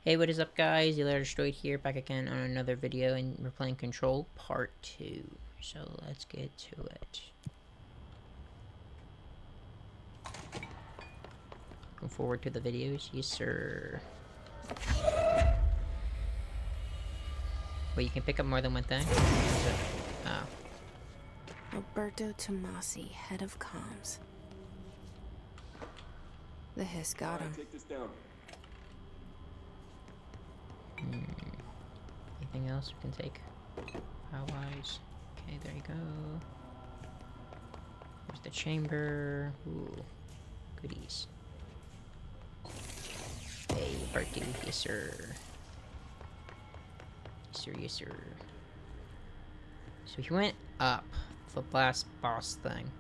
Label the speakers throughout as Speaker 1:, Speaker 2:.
Speaker 1: Hey, what is up, guys? Eli-Destroyed here, back again on another video, and we're playing Control Part 2. So, let's get to it. Looking forward to the videos. Yes, sir. Wait, you can pick up more than one thing? Oh.
Speaker 2: Roberto Tomasi, head of comms. The hiss got him.
Speaker 3: Take this down.
Speaker 1: Anything else we can take? Power-wise. Okay, there you go. There's the chamber. Ooh. Goodies. Hey, part 2. Yes, sir. Yes, sir, yes, sir. So he went up the last boss thing.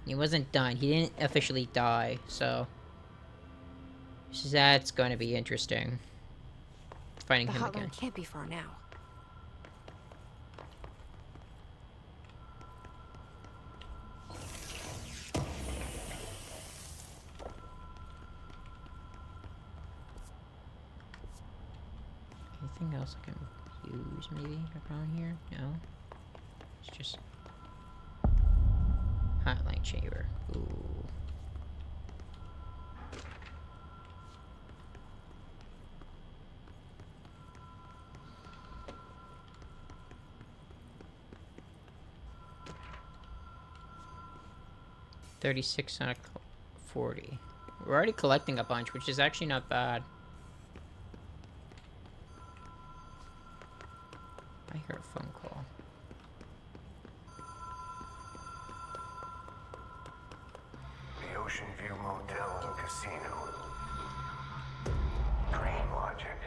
Speaker 1: He wasn't done. He didn't officially die, so that's going to be interesting. Fighting
Speaker 2: The
Speaker 1: him
Speaker 2: hotline
Speaker 1: again.
Speaker 2: can't be far now.
Speaker 1: Anything else I can use maybe around here? No. It's just hotline chamber. Ooh. $36 out of 40. We're already collecting a bunch, which is actually not bad. I hear a phone call.
Speaker 4: The Ocean View Motel and Casino. Dream logic.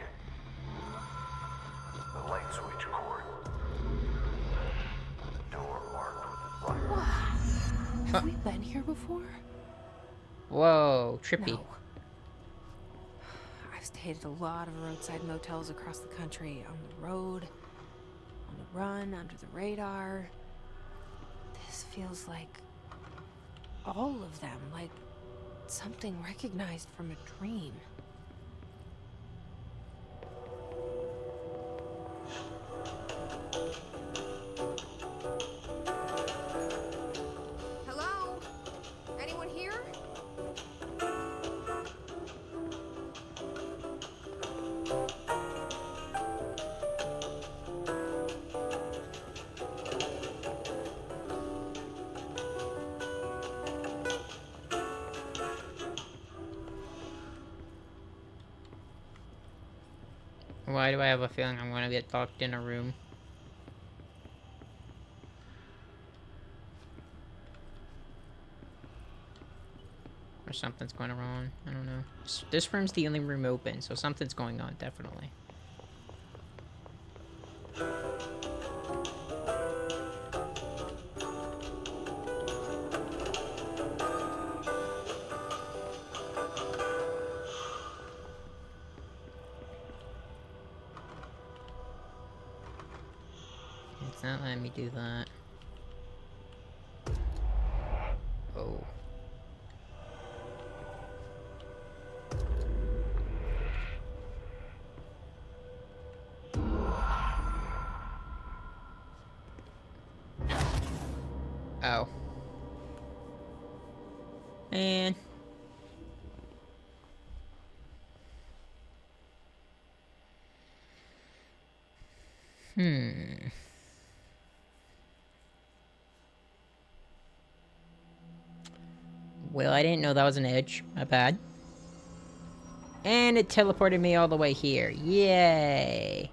Speaker 4: The light switch cord. Door marked with a black.
Speaker 2: Have we been here before?
Speaker 1: Whoa, trippy.
Speaker 2: No. I've stayed at a lot of roadside motels across the country. On the road, on the run, under the radar. This feels like all of them, like something recognized from a dream. Hello? Anyone here?
Speaker 1: Why do I have a feeling I'm gonna get locked in a room? Or something's going on. I don't know. This room's the only room open, so something's going on, definitely. It's not letting me do that. Oh. Oh. Man. Well, I didn't know that was an edge. My bad. And it teleported me all the way here. Yay!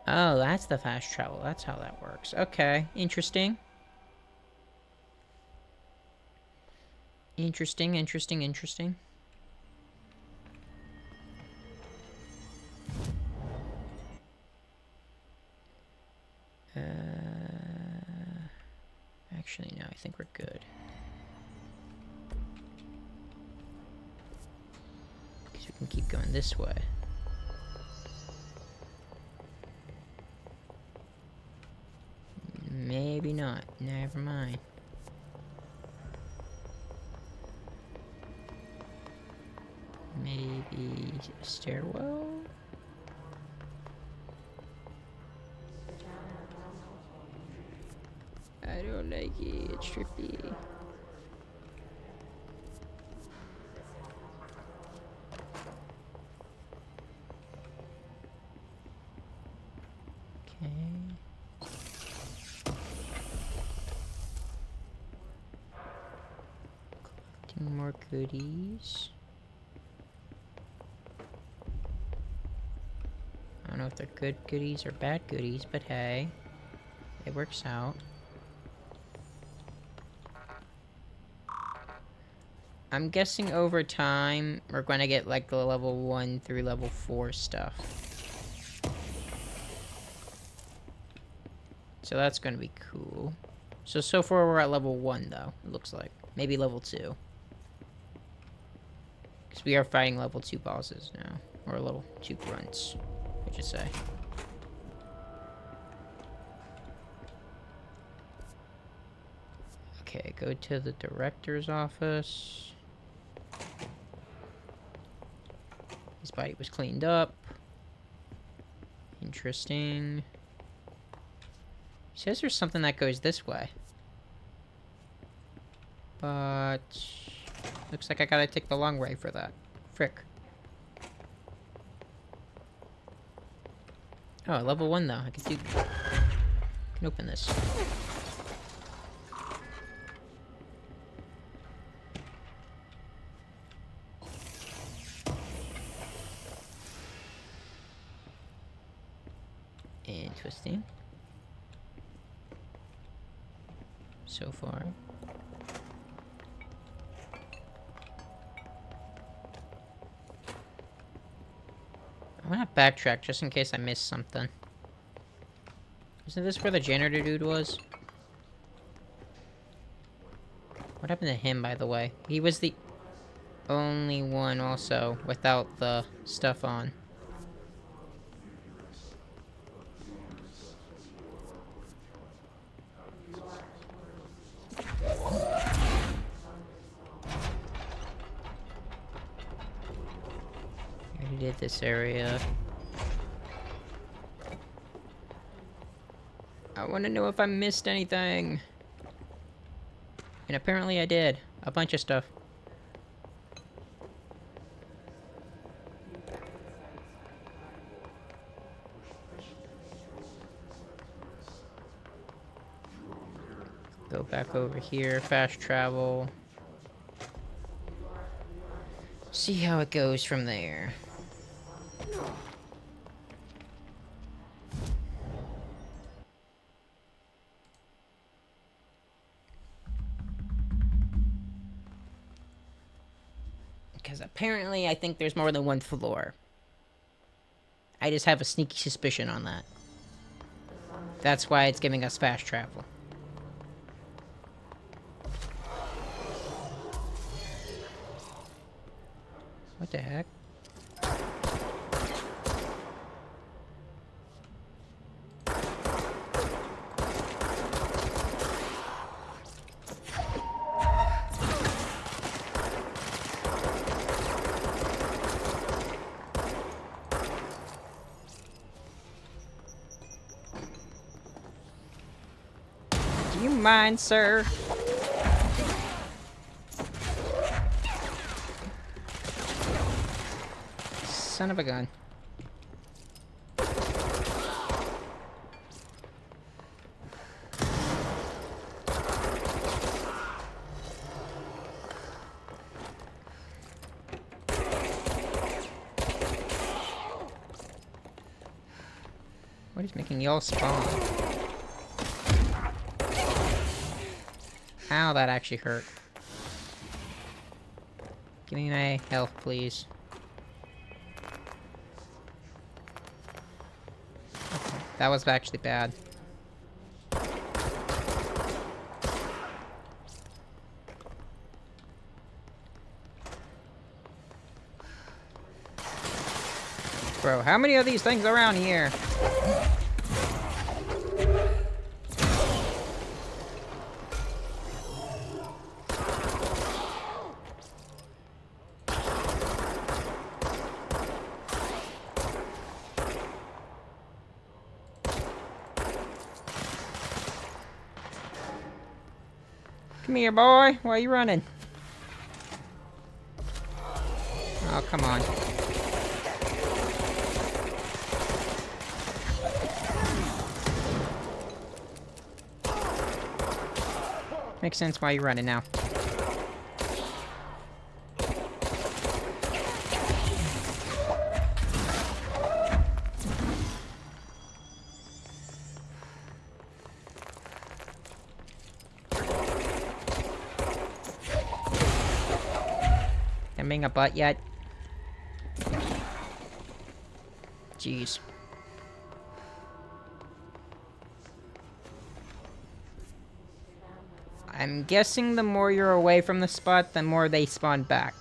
Speaker 1: Oh, that's the fast travel. That's how that works. Okay, interesting. Interesting, interesting, interesting. Actually, no, I think we're good. Because we can keep going this way. Maybe maybe not. Never mind. Maybe a stairwell? I don't like it. It's trippy. Okay. Collecting more goodies. I don't know if they're good goodies or bad goodies, but hey, it works out. I'm guessing over time, we're gonna get like the level 1 through level 4 stuff. So that's gonna be cool. So far we're at level 1 though, it looks like. Maybe level 2. Because we are fighting level 2 bosses now. Or level 2 grunts, I should say. Okay, go to the director's office. His body was cleaned up. Interesting. He says there's something that goes this way. But looks like I gotta take the long way for that. Frick. Oh, level 1 though. I can open this. Interesting. So far. I wanna backtrack just in case I missed something. Isn't this where the janitor dude was? What happened to him, by the way? He was the only one also without the stuff on. Did this area. I want to know if I missed anything. And apparently I did. A bunch of stuff. Go back over here. Fast travel. See how it goes from there. Because apparently I think there's more than one floor. I just have a sneaky suspicion on that. That's why it's giving us fast travel. What the heck? Do you mind, sir? Son of a gun. What is making y'all spawn? Ow, that actually hurt. Give me my health, please. Okay, that was actually bad. Bro, how many of these things around here? Come here, boy. Why are you running? Oh, come on. Makes sense why you're running now. Am being a butt yet? Jeez. I'm guessing the more you're away from the spot, the more they spawn back.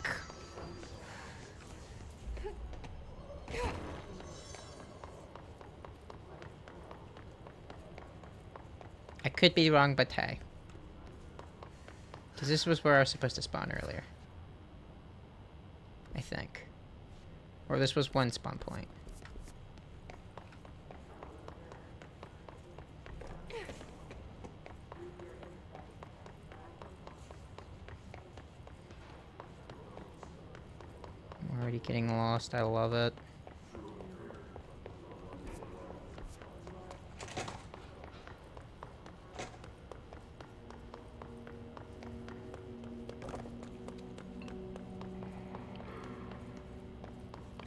Speaker 1: I could be wrong, but hey. Because this was where I was supposed to spawn earlier. I think. Or this was one spawn point. I'm already getting lost. I love it.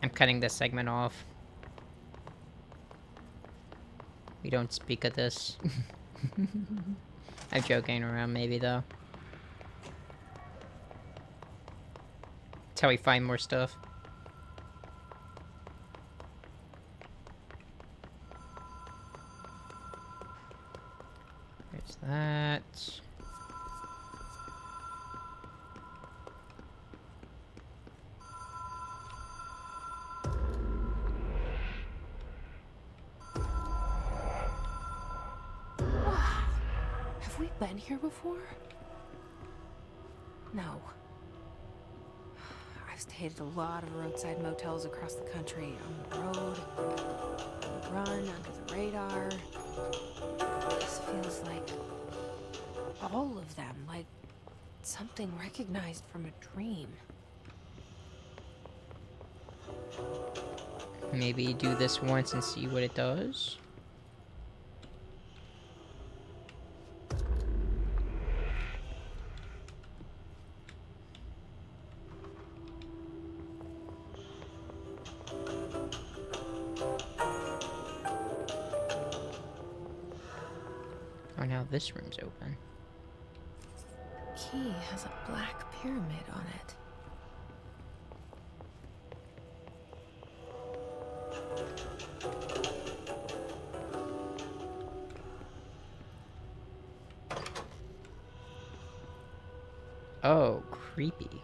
Speaker 1: I'm cutting this segment off. We don't speak of this. I'm joking around, maybe, though. That's how we find more stuff. There's that.
Speaker 2: Have we been here before? No. I've stayed at a lot of roadside motels across the country. On the road, on the run, under the radar. This feels like all of them, like something recognized from a dream.
Speaker 1: Maybe do this once and see what it does. Oh, now this room's open.
Speaker 2: Key has a black pyramid on it.
Speaker 1: Oh, creepy.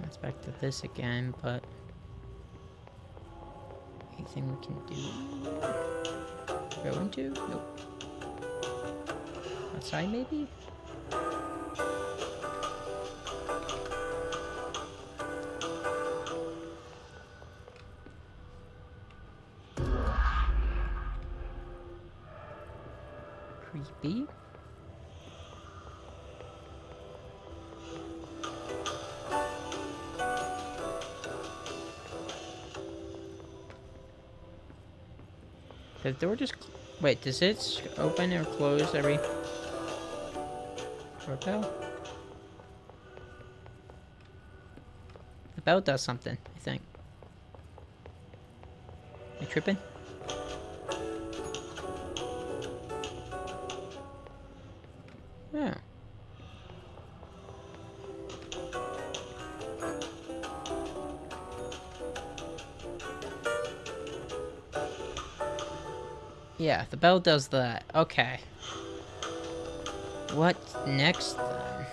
Speaker 1: Let's back to this again, but anything we can do? Go into? Nope. Outside, maybe? Creepy. The door just... Wait, does it open or close every... Doorbell? The bell does something, I think. Am I tripping? Yeah. Yeah, the bell does that. Okay. What next, then?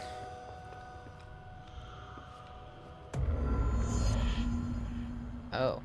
Speaker 1: Oh.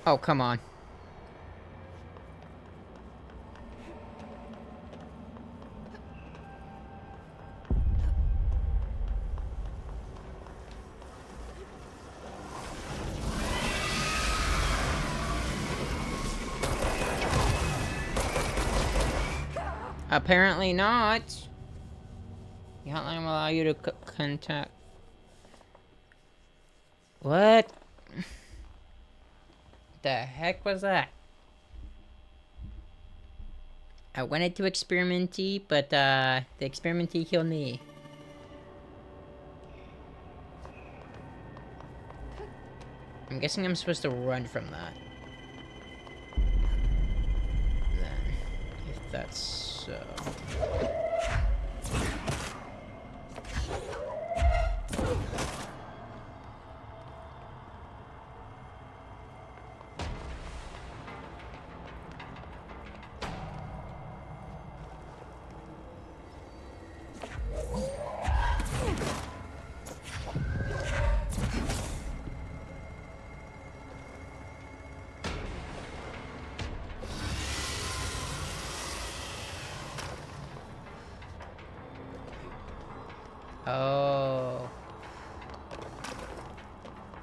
Speaker 1: Oh, come on. Apparently not. The hotline will allow you to contact. What? The heck was that? I wanted to experimenty, but the experimenty killed me. I'm guessing I'm supposed to run from that. Then, if that's so. Oh.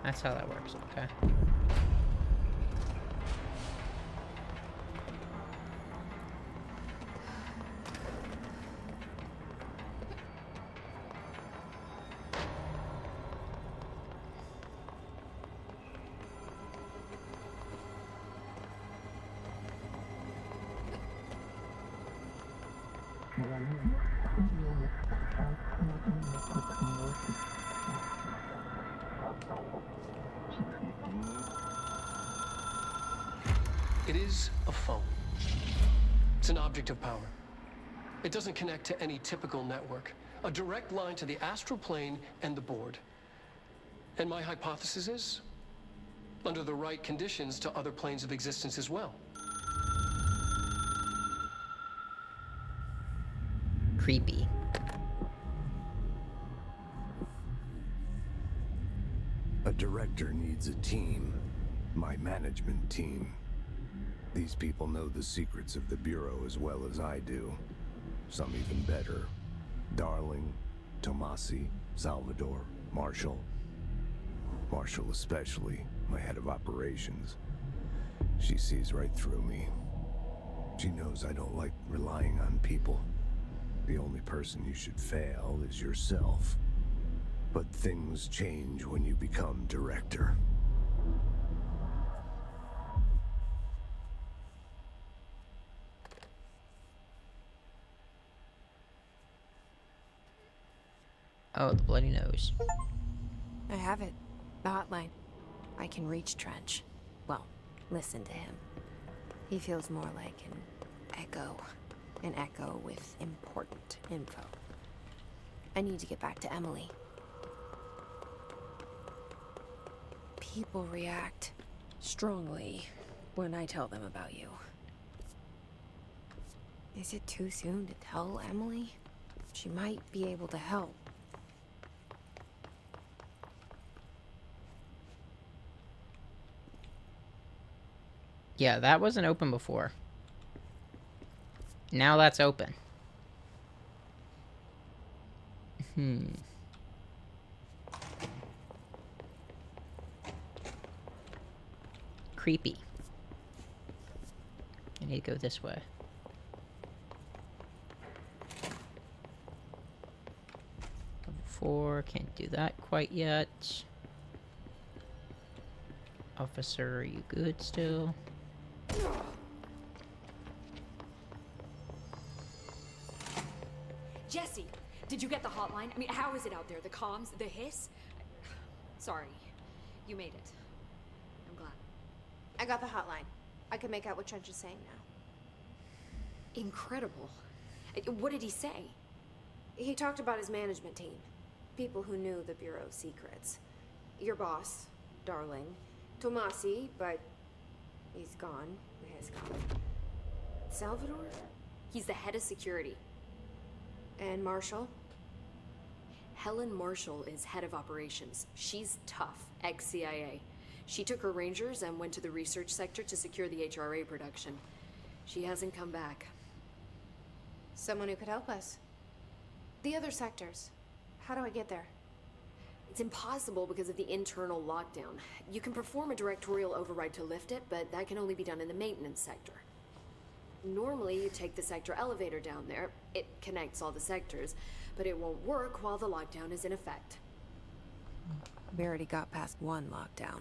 Speaker 1: That's how that works, okay.
Speaker 3: It is a phone. It's an object of power. It doesn't connect to any typical network. A direct line to the astral plane and the board. And my hypothesis is, under the right conditions, to other planes of existence as well.
Speaker 1: Creepy.
Speaker 4: A director needs a team. My management team. These people know the secrets of the Bureau as well as I do. Some even better. Darling, Tomasi, Salvador, Marshall. Marshall especially, my head of operations. She sees right through me. She knows I don't like relying on people. The only person you should fail is yourself. But things change when you become director.
Speaker 1: Oh, the bloody nose.
Speaker 2: I have it. The hotline. I can reach Trench. Well, listen to him. He feels more like an echo. An echo with important info. I need to get back to Emily. People react strongly when I tell them about you. Is it too soon to tell Emily? She might be able to help.
Speaker 1: Yeah, that wasn't open before. Now that's open. Creepy. I need to go this way. Level 4, can't do that quite yet. Officer, are you good still?
Speaker 5: Jesse, did you get the hotline? I mean, how is it out there? The comms, the hiss?
Speaker 2: Sorry. You made it. I'm glad.
Speaker 5: I got the hotline. I can make out what Trench is saying now.
Speaker 2: Incredible. What did he say?
Speaker 5: He talked about his management team. People who knew the Bureau's secrets. Your boss, Darling. Tomasi, but he's gone. He's gone. Salvador?
Speaker 2: He's the head of security.
Speaker 5: And Marshall?
Speaker 2: Helen Marshall is head of operations. She's tough, ex-CIA. She took her rangers and went to the research sector to secure the HRA production. She hasn't come back.
Speaker 5: Someone who could help us. The other sectors. How do I get there?
Speaker 2: It's impossible because of the internal lockdown. You can perform a directorial override to lift it, but that can only be done in the maintenance sector. Normally, you take the sector elevator down there. It connects all the sectors, but it won't work while the lockdown is in effect.
Speaker 5: We already got past one lockdown.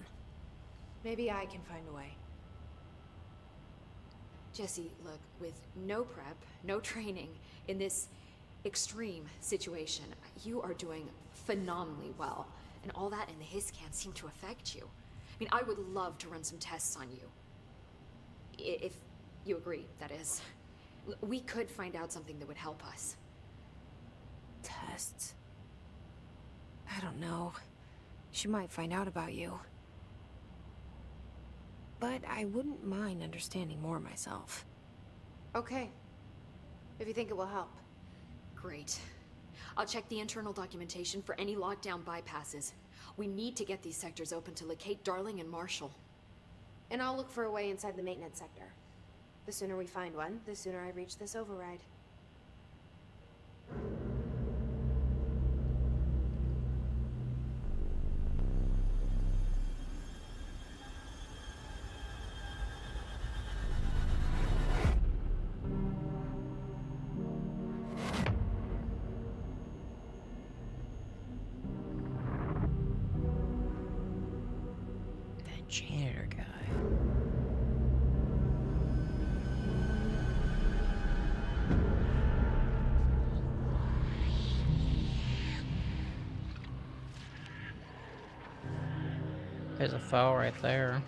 Speaker 5: Maybe I can find a way.
Speaker 2: Jesse, look, with no prep, no training, in this extreme situation, you are doing phenomenally well. And all that in the hiss can't seem to affect you. I mean, I would love to run some tests on you. If you agree, that is. We could find out something that would help us.
Speaker 5: Tests? I don't know. She might find out about you. But I wouldn't mind understanding more myself. Okay. If you think it will help.
Speaker 2: Great. I'll check the internal documentation for any lockdown bypasses. We need to get these sectors open to locate Darling and Marshall.
Speaker 5: And I'll look for a way inside the maintenance sector. The sooner we find one, the sooner I reach this override.
Speaker 1: That janitor guy. There's a file right there.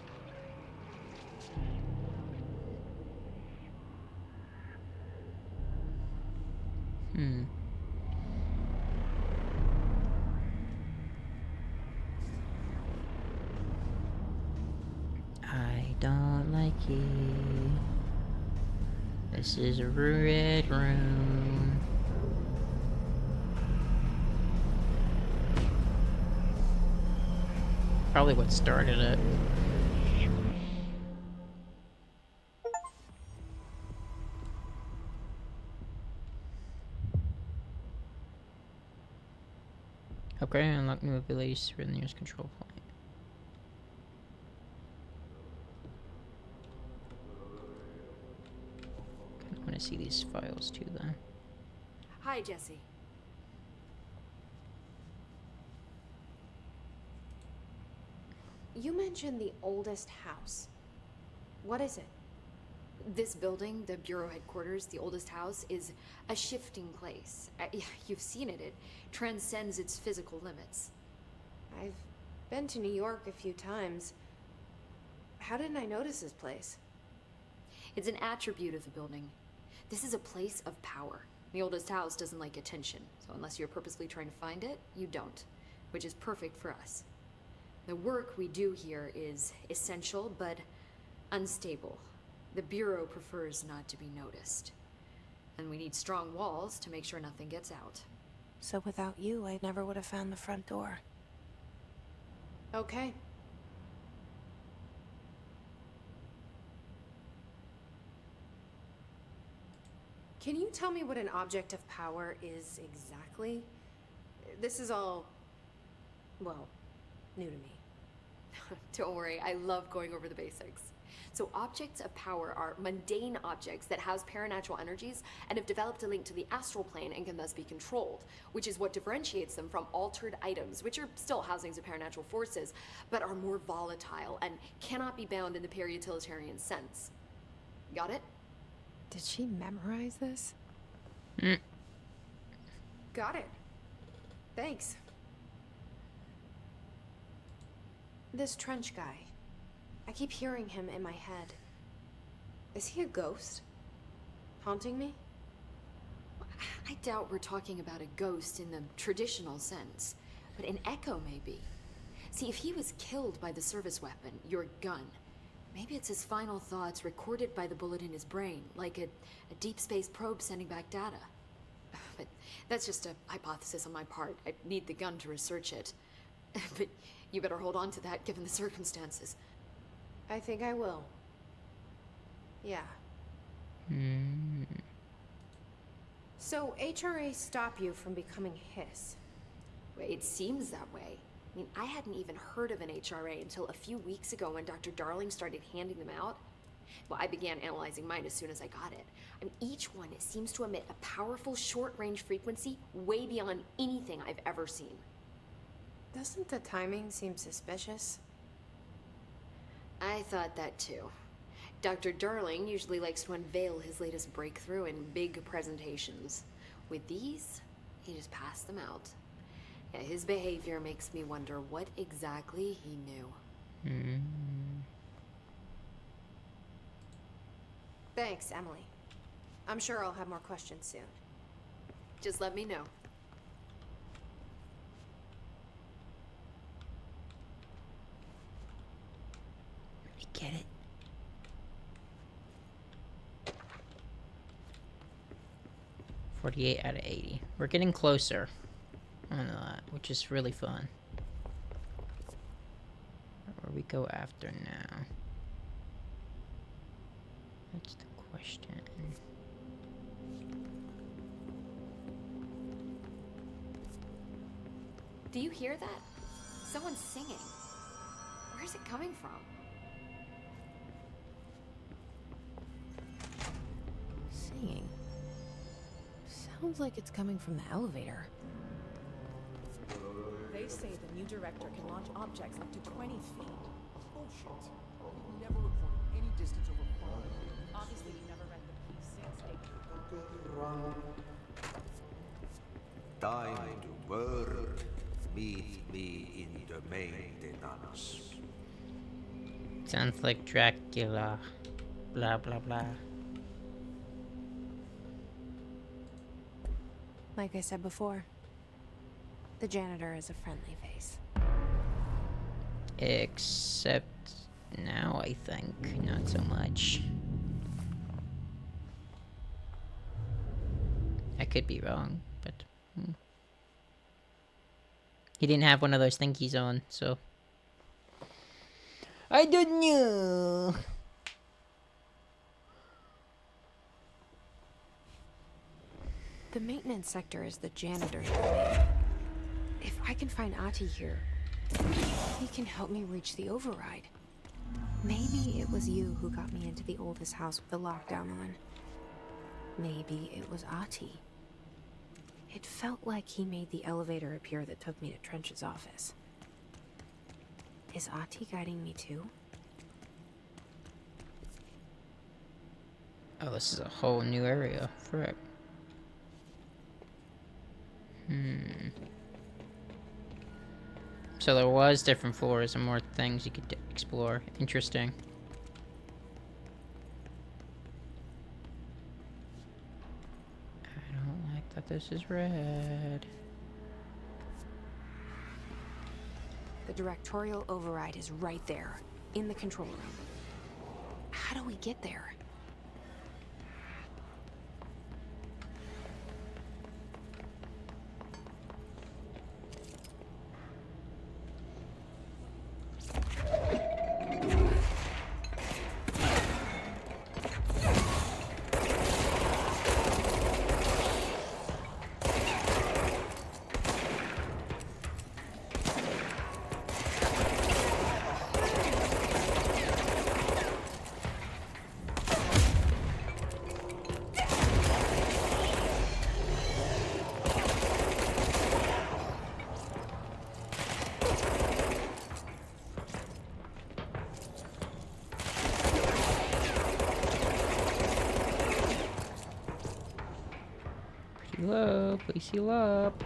Speaker 1: I don't like it. This is a red room. Probably what started it. Okay, unlock new abilities for the nearest control point. I want to see these files too, then.
Speaker 2: Hi, Jesse.
Speaker 5: You mentioned the oldest house. What is it?
Speaker 2: This building, the Bureau headquarters, the oldest house, is a shifting place. You've seen it. It transcends its physical limits.
Speaker 5: I've been to New York a few times. How didn't I notice this place?
Speaker 2: It's an attribute of the building. This is a place of power. The oldest house doesn't like attention, so unless you're purposely trying to find it, you don't, which is perfect for us. The work we do here is essential, but unstable. The Bureau prefers not to be noticed. And we need strong walls to make sure nothing gets out.
Speaker 5: So without you, I never would have found the front door. Okay. Can you tell me what an object of power is exactly? This is all, well, new to me.
Speaker 2: Don't worry, I love going over the basics. So objects of power are mundane objects that house paranatural energies and have developed a link to the astral plane and can thus be controlled, which is what differentiates them from altered items, which are still housings of paranatural forces, but are more volatile and cannot be bound in the peri-utilitarian sense. Got it?
Speaker 5: Did she memorize this? Got it. Thanks. This Trench guy. I keep hearing him in my head. Is he a ghost? Haunting me?
Speaker 6: I doubt we're talking about a ghost in the traditional sense, but an echo maybe. See, if he was killed by the service weapon, your gun, maybe it's his final thoughts recorded by the bullet in his brain, like a deep space probe sending back data. But that's just a hypothesis on my part. I need the gun to research it. But you better hold on to that given the circumstances.
Speaker 5: I think I will. Yeah. So HRA stop you from becoming his?
Speaker 6: It seems that way. I mean, I hadn't even heard of an HRA until a few weeks ago when Dr. Darling started handing them out. Well, I began analyzing mine as soon as I got it. I mean, each one seems to emit a powerful short-range frequency way beyond anything I've ever seen.
Speaker 5: Doesn't the timing seem suspicious?
Speaker 6: I thought that too. Dr. Darling usually likes to unveil his latest breakthrough in big presentations. With these, he just passed them out. Yeah, his behavior makes me wonder what exactly he knew.
Speaker 5: Thanks, Emily. I'm sure I'll have more questions soon.
Speaker 6: Just let me know.
Speaker 1: Get it? $48 out of 80. We're getting closer on that, which is really fun. Where we go after now? That's the question.
Speaker 6: Do you hear that? Someone's singing. Where's it coming from?
Speaker 2: Singing. Sounds like it's coming from the elevator.
Speaker 7: They say the new director can launch objects up to 20 feet.
Speaker 8: Bullshit. We've never reported any distance over 5.
Speaker 7: Obviously, you never read the P6 data.
Speaker 9: Time to work. Meet me in the maintenance.
Speaker 1: Sounds like Dracula. Blah, blah, blah.
Speaker 5: Like I said before, the janitor is a friendly face.
Speaker 1: Except now, I think. Not so much. I could be wrong, but... He didn't have one of those thingies on, so... I don't know!
Speaker 5: The maintenance sector is the janitor's domain. If I can find Ahti here, he can help me reach the override. Maybe it was you who got me into the oldest house with the lockdown on. Maybe it was Ahti. It felt like he made the elevator appear that took me to Trench's office. Is Ahti guiding me too?
Speaker 1: Oh, this is a whole new area. Frick. So there was different floors and more things you could explore. Interesting. I don't like that this is red.
Speaker 5: The directorial override is right there, in the control room. How do we get there?
Speaker 1: Heal up, please heal up.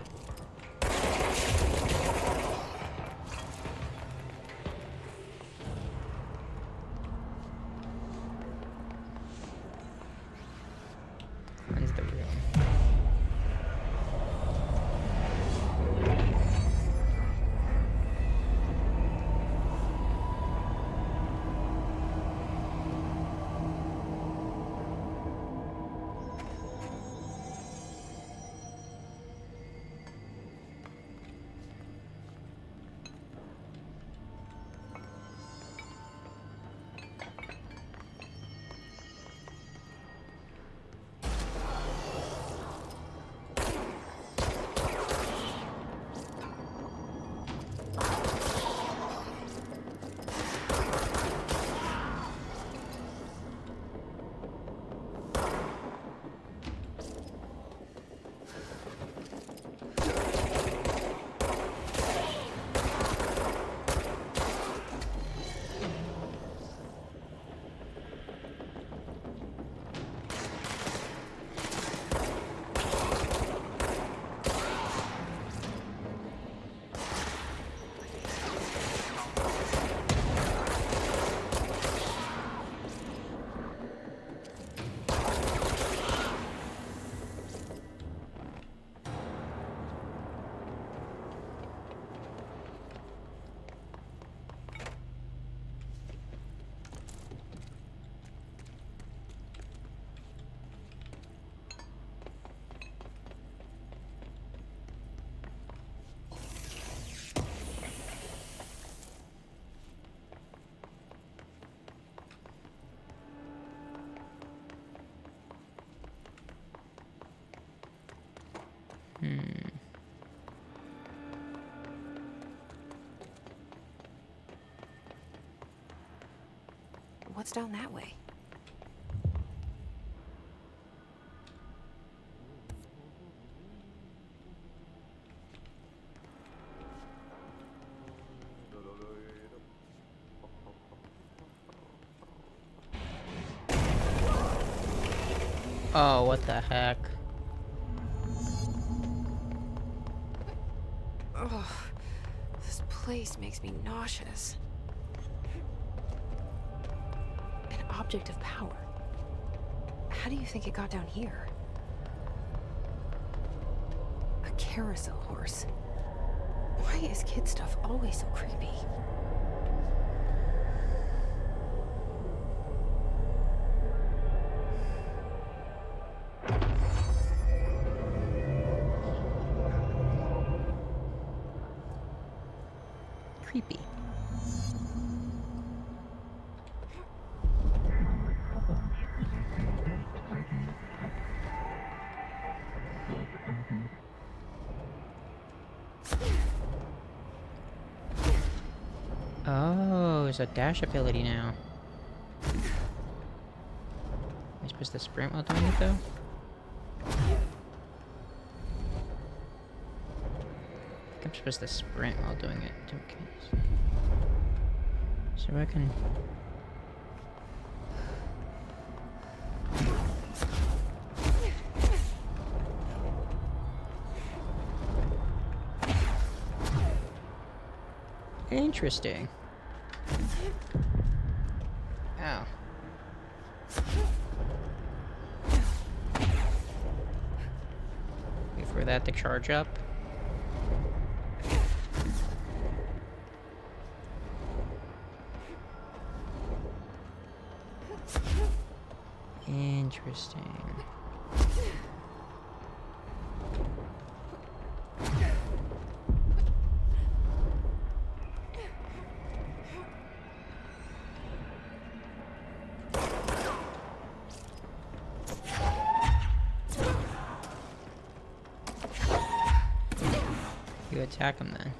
Speaker 2: What's down that way?
Speaker 1: Oh, what the heck?
Speaker 2: Ugh, this place makes me nauseous. An object of power. How do you think it got down here? A carousel horse. Why is kid stuff always so creepy?
Speaker 1: Creepy. Oh, there's a dash ability now. Am I supposed to sprint while doing it though? I think I'm supposed to sprint while doing it. Okay. So I can. Interesting. Ow. Wait for that to charge up. Interesting. You attack him then.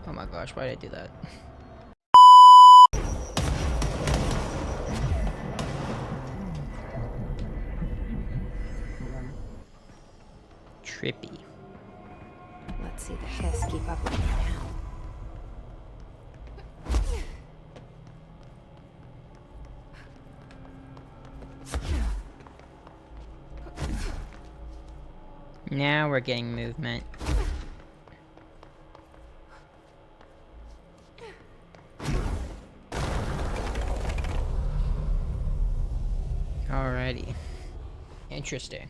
Speaker 1: Oh my gosh, why did I do that? Trippy.
Speaker 2: Let's see the hiss keep up with me now.
Speaker 1: Now we're getting movement. Alrighty. Interesting.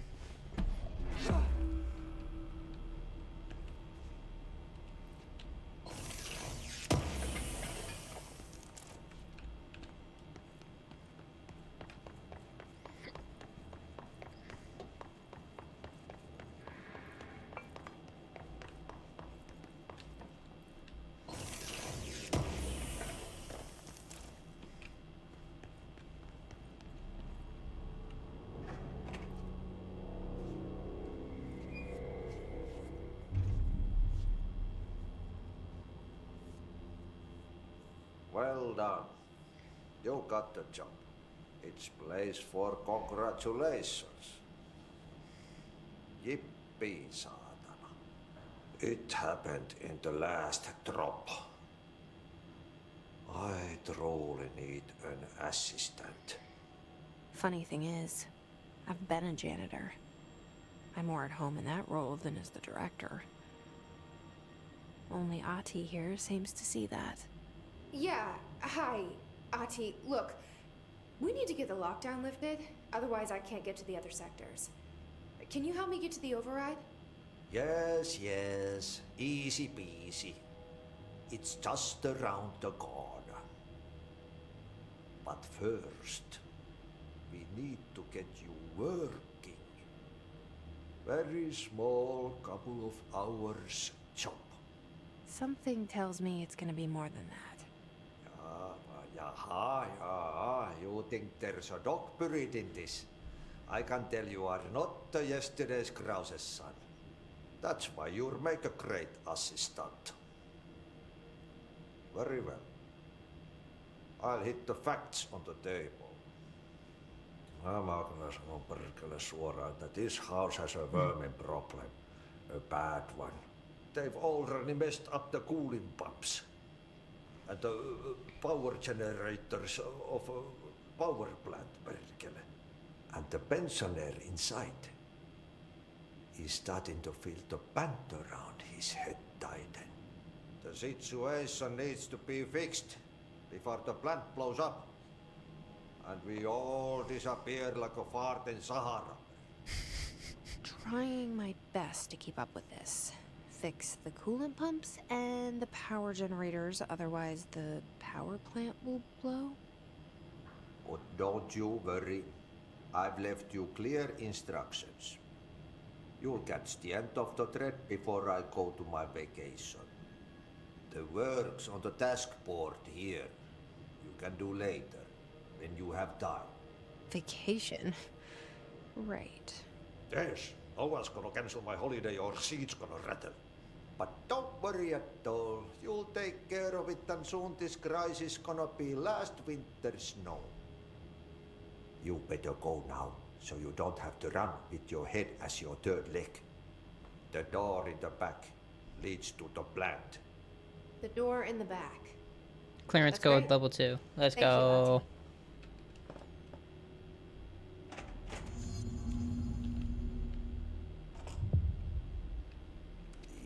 Speaker 9: Well done. You got the job. It's place for congratulations. Yippee, saatana. It happened in the last drop. I truly need an assistant.
Speaker 2: Funny thing is, I've been a janitor. I'm more at home in that role than as the director. Only Ahti here seems to see that.
Speaker 5: Yeah, hi, Ahti. Look, we need to get the lockdown lifted, otherwise I can't get to the other sectors. Can you help me get to the override?
Speaker 9: Yes, yes. Easy peasy. It's just around the corner. But first, we need to get you working. Very small, couple of hours job.
Speaker 2: Something tells me it's gonna be more than that.
Speaker 9: You think there's a dog buried in this? I can tell you are not yesterday's Krause's son. That's why you'll make a great assistant. Very well. I'll hit the facts on the table. Mä kyllä sanon perkele suoraan, että this house has a vermin problem. A bad one. They've already messed up the cooling pumps. And the power generators of a power plant, perkele. And the pensioner inside is starting to feel the band around his head tighten. The situation needs to be fixed before the plant blows up. And we all disappear like a fart in Sahara.
Speaker 2: Trying my best to keep up with this. Fix the coolant pumps and the power generators, otherwise the power plant will blow.
Speaker 9: But don't you worry. I've left you clear instructions. You'll catch the end of the thread before I go to my vacation. The work's on the task board here. You can do later, when you have time.
Speaker 2: Vacation? Right.
Speaker 9: Yes, no one's gonna cancel my holiday or seat's gonna rattle. But don't worry at all. You'll take care of it and soon this crisis gonna be last winter's snow. You better go now, so you don't have to run with your head as your third leg. The door in the back leads to the plant.
Speaker 5: The door in the back.
Speaker 1: Clearance
Speaker 5: That's
Speaker 1: code
Speaker 5: great.
Speaker 1: level 2. Let's
Speaker 5: Thank you,
Speaker 1: go.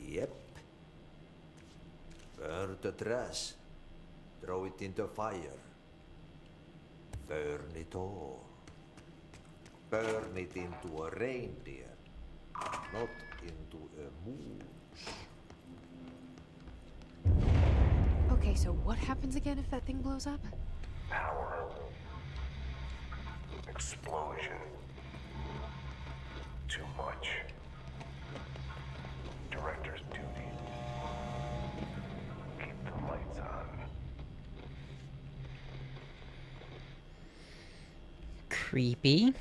Speaker 9: Yep. Burn the trash. Throw it in the fire. Burn it all. Burn it into a reindeer, not into a moose.
Speaker 2: Okay, so what happens again if that thing blows up?
Speaker 4: Power. Explosion. Too much. Director's duty. Keep the lights on.
Speaker 1: Creepy.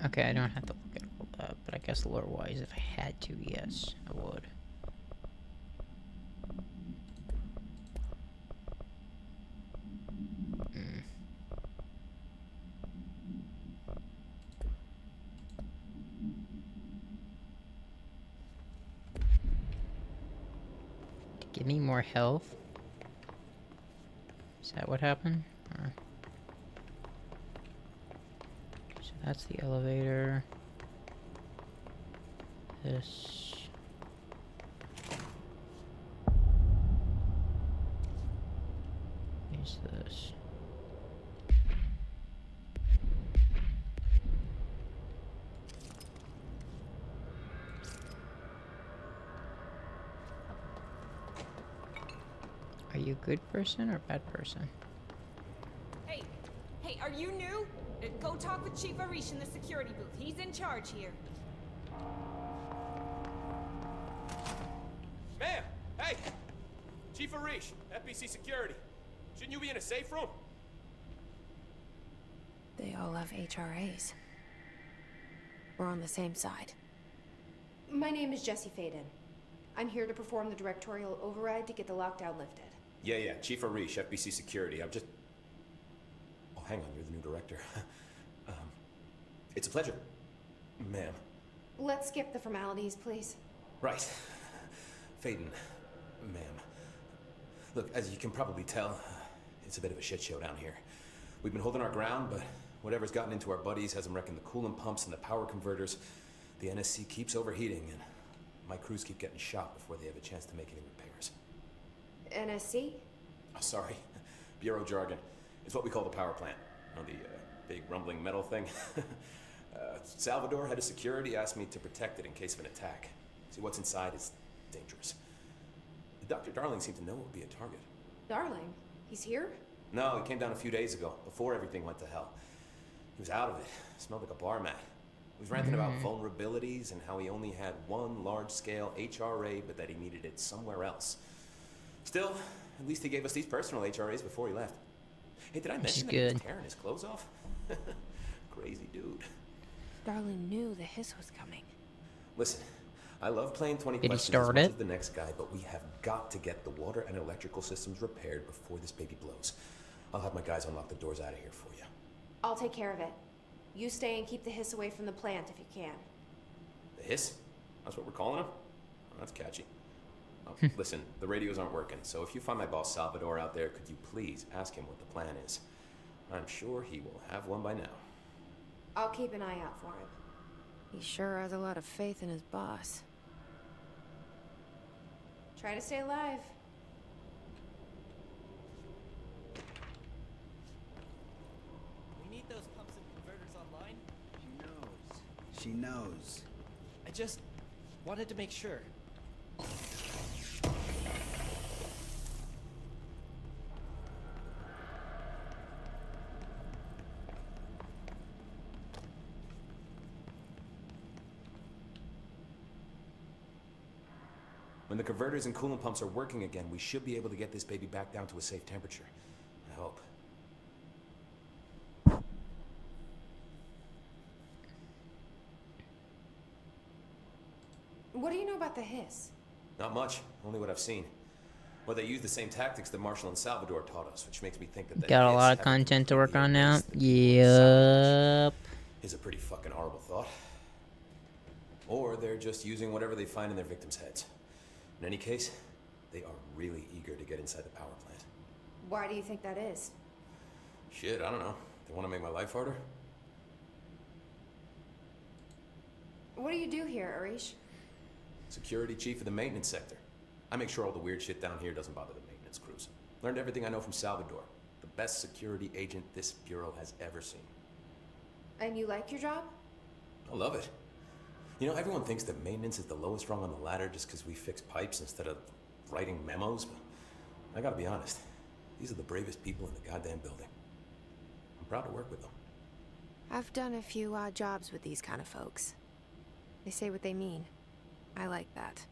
Speaker 1: Okay, I don't have to look at all that, but I guess lore-wise, if I had to, yes, I would. Give me more health? Is that what happened? Or... So that's the elevator. This... this. Are you a good person or a bad person?
Speaker 10: Hey, are you new? Go talk with Chief Arish in the security booth. He's in charge here.
Speaker 11: Ma'am! Hey! Chief Arish, FBC Security. Shouldn't you be in a safe room?
Speaker 2: They all have HRAs. We're on the same side.
Speaker 5: My name is Jesse Faden. I'm here to perform the directorial override to get the lockdown lifted.
Speaker 11: Yeah, Chief Arish, FBC Security. I'm just... Oh, hang on, you're the new director. It's a pleasure, ma'am.
Speaker 5: Let's skip the formalities, please.
Speaker 11: Right. Faden, ma'am. Look, as you can probably tell, it's a bit of a shit show down here. We've been holding our ground, but whatever's gotten into our buddies has them wrecking the coolant pumps and the power converters. The NSC keeps overheating, and my crews keep getting shot before they have a chance to make any repairs.
Speaker 5: NSC?
Speaker 11: Oh, sorry. Bureau jargon. It's what we call the power plant. You know, the big rumbling metal thing? Salvador, head of security, asked me to protect it in case of an attack. See, what's inside is dangerous. Dr. Darling seemed to know it would be a target.
Speaker 5: Darling? He's here?
Speaker 11: No, he came down a few days ago, before everything went to hell. He was out of it. Smelled like a bar mat. He was ranting about vulnerabilities and how he only had one large-scale HRA, but that he needed it somewhere else. Still, at least he gave us these personal HRAs before he left. Hey, did I mention that he was tearing his clothes off? Crazy dude.
Speaker 2: Darling knew the hiss was coming.
Speaker 11: Listen, I love playing 20
Speaker 1: Did he
Speaker 11: questions as
Speaker 1: start
Speaker 11: much
Speaker 1: it?
Speaker 11: as the next guy, but we have got to get the water and electrical systems repaired before this baby blows. I'll have my guys unlock the doors out of here for you.
Speaker 5: I'll take care of it. You stay and keep the hiss away from the plant if you can.
Speaker 11: The hiss? That's what we're calling him? Oh, that's catchy. Oh, listen, the radios aren't working, so if you find my boss Salvador out there, could you please ask him what the plan is? I'm sure he will have one by now.
Speaker 5: I'll keep an eye out for him.
Speaker 2: He sure has a lot of faith in his boss.
Speaker 5: Try to stay alive.
Speaker 12: We need those pumps and converters online?
Speaker 13: She knows.
Speaker 12: I just wanted to make sure.
Speaker 11: When the converters and coolant pumps are working again, we should be able to get this baby back down to a safe temperature. I hope.
Speaker 5: What do you know about the hiss?
Speaker 11: Not much, only what I've seen. Well, they use the same tactics that Marshall and Salvador taught us, which makes me think that
Speaker 1: Got a lot of content to work on now. Yep.
Speaker 11: Is a pretty fucking horrible thought. Or they're just using whatever they find in their victims' heads. In any case, they are really eager to get inside the power plant.
Speaker 5: Why do you think that is?
Speaker 11: Shit, I don't know. They want to make my life harder?
Speaker 5: What do you do here, Arish?
Speaker 11: Security chief of the maintenance sector. I make sure all the weird shit down here doesn't bother the maintenance crews. Learned everything I know from Salvador. The best security agent this bureau has ever seen.
Speaker 5: And you like your job?
Speaker 11: I love it. You know, everyone thinks that maintenance is the lowest rung on the ladder just because we fix pipes instead of writing memos, but I gotta be honest. These are the bravest people in the goddamn building. I'm proud to work with them.
Speaker 2: I've done a few odd jobs with these kind of folks. They say what they mean. I like that.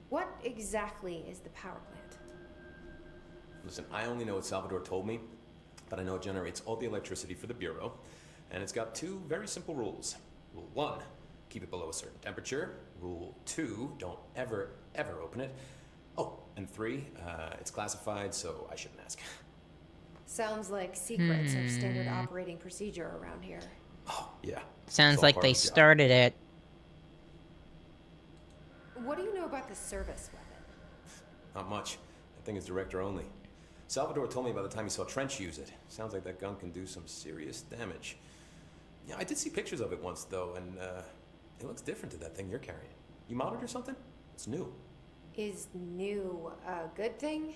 Speaker 5: What exactly is the power plant?
Speaker 11: Listen, I only know what Salvador told me, but I know it generates all the electricity for the Bureau, and it's got two very simple rules. Rule 1, keep it below a certain temperature. Rule 2, don't ever, ever open it. Oh, and 3, it's classified, so I shouldn't ask.
Speaker 5: Sounds like secrets are standard operating procedure around here.
Speaker 11: Oh, yeah.
Speaker 1: Sounds like they started it.
Speaker 5: What do you know about the service weapon?
Speaker 11: Not much. That thing is director only. Salvador told me by the time he saw Trench use it. Sounds like that gun can do some serious damage. Yeah, I did see pictures of it once, though, and it looks different to that thing you're carrying. You modded or something? It's new.
Speaker 5: Is new a good thing?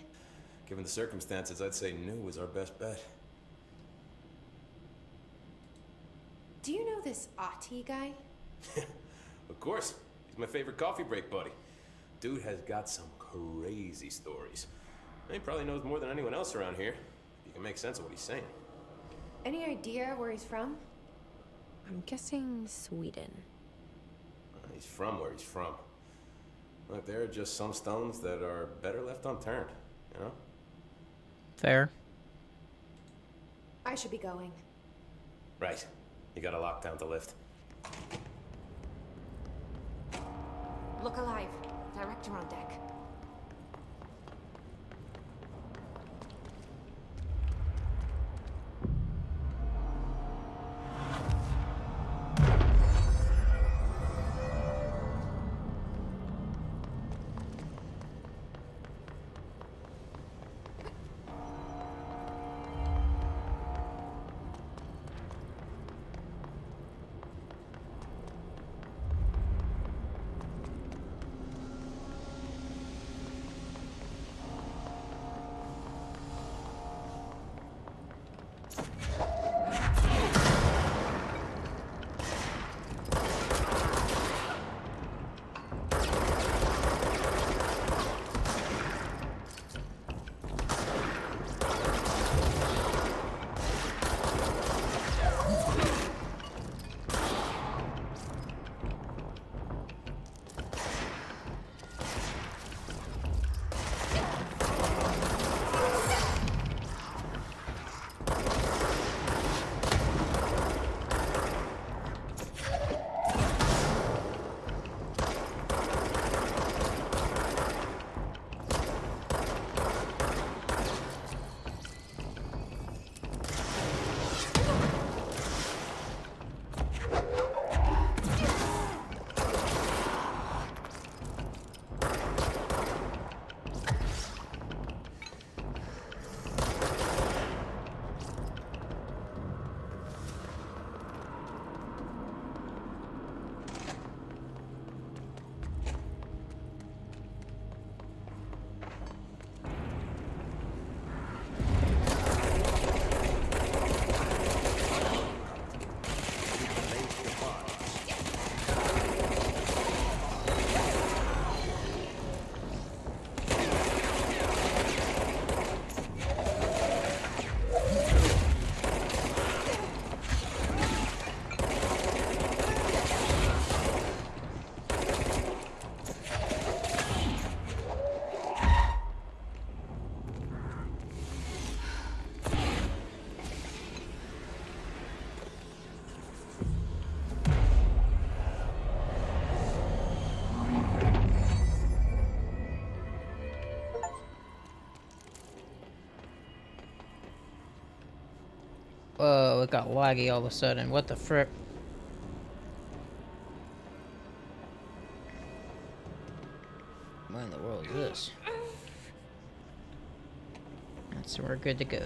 Speaker 11: Given the circumstances, I'd say new was our best bet.
Speaker 5: Do you know this Ati guy?
Speaker 11: Of course. He's my favorite coffee break buddy. Dude has got some crazy stories. He probably knows more than anyone else around here. You can make sense of what he's saying.
Speaker 5: Any idea where he's from?
Speaker 2: I'm guessing Sweden.
Speaker 11: He's from where he's from. Look, there are just some stones that are better left unturned, you know?
Speaker 1: Fair.
Speaker 5: I should be going.
Speaker 11: Right. You got a lockdown to lift.
Speaker 2: Look alive. Director on deck.
Speaker 1: Whoa, it got laggy all of a sudden. What the frick? What in the world is this? So we're good to go.